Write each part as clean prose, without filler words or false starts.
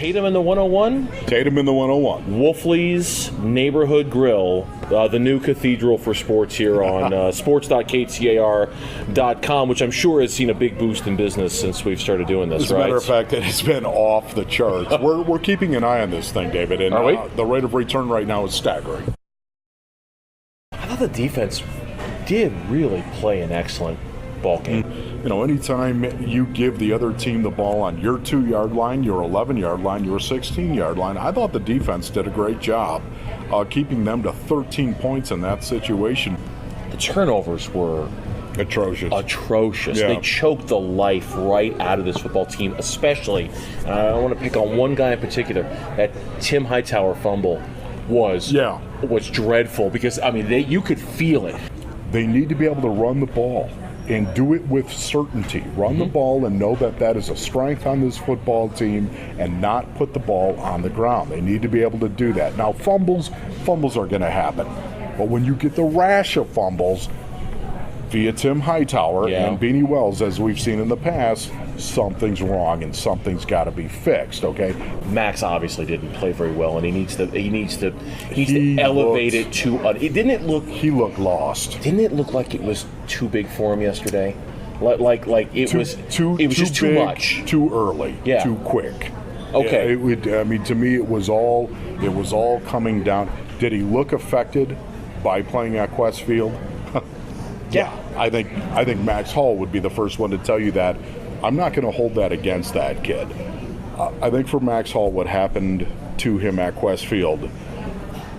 Tatum in the 101? Tatum in the 101. Wolfley's Neighborhood Grill, the new cathedral for sports here on sports.ktar.com, which I'm sure has seen a big boost in business since we've started doing this, As a matter of fact, it has been off the charts. We're keeping an eye on this thing, David, and Are we? The rate of return right now is staggering. I thought the defense did really play an excellent ball game. You know, anytime you give the other team the ball on your 2-yard line, your 11-yard line, your 16-yard line, I thought the defense did a great job keeping them to 13 points in that situation. The turnovers were atrocious. Yeah. They choked the life right out of this football team, especially, I want to pick on one guy in particular, that Tim Hightower fumble was dreadful because, I mean, you could feel it. They need to be able to run the ball and do it with certainty. Run the ball and know that that is a strength on this football team and not put the ball on the ground. They need to be able to do that. Now, fumbles are going to happen. But when you get the rash of fumbles via Tim Hightower and Beanie Wells, as we've seen in the past, something's wrong and something's got to be fixed, okay? Max obviously didn't play very well, and he needs to elevate it to. He looked lost. Didn't it look like it was too big for him yesterday? Like it was too big, much, too early, too quick. Okay. To me, it was all coming down. Did he look affected by playing at Quest Field? Yeah, I think Max Hall would be the first one to tell you that. I'm not going to hold that against that kid. I think for Max Hall, what happened to him at Quest Field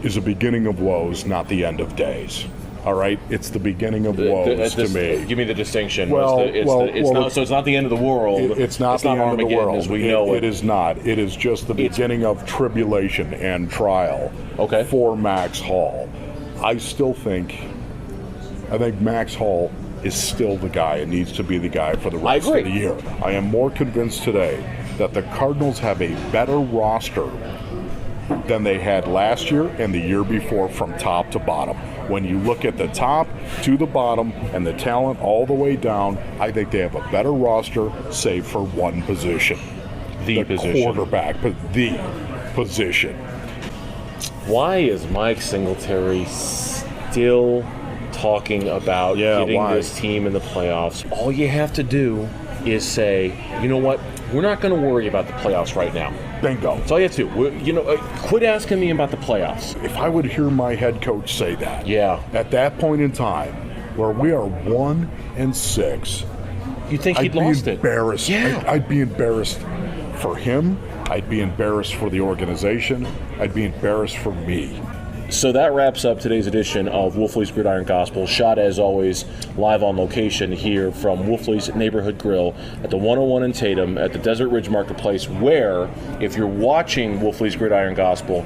is the beginning of woes, not the end of days. All right, it's the beginning of woes to me. Give me the distinction. So it's not the end of the world. It's not the end of the world. As we know it is not. It is just the beginning of tribulation and trial for Max Hall. I think Max Hall is still the guy and needs to be the guy for the rest of the year. I am more convinced today that the Cardinals have a better roster than they had last year and the year before from top to bottom. When you look at the top to the bottom and the talent all the way down, I think they have a better roster save for one position. The quarterback, the position. Why is Mike Singletary still talking about getting this team in the playoffs? All you have to do is say, you know what, we're not going to worry about the playoffs right now. Bingo. That's all you have to do. Quit asking me about the playoffs. If I would hear my head coach say that, at that point in time, where we are 1-6, you think he'd lost it? Embarrassed. I'd be embarrassed for him. I'd be embarrassed for the organization. I'd be embarrassed for me. So that wraps up today's edition of Wolfley's Gridiron Gospel, shot as always live on location here from Wolfley's Neighborhood Grill at the 101 in Tatum at the Desert Ridge Marketplace, where, if you're watching Wolfley's Gridiron Gospel,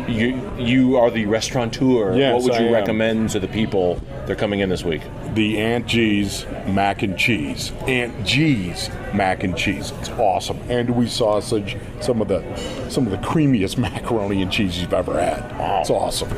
you are the restaurateur. Yes, what would you recommend to the people that are coming in this week? The Aunt G's mac and cheese. Aunt G's mac and cheese. It's awesome. Andouille sausage, some of the creamiest macaroni and cheese you've ever had. Wow. It's awesome.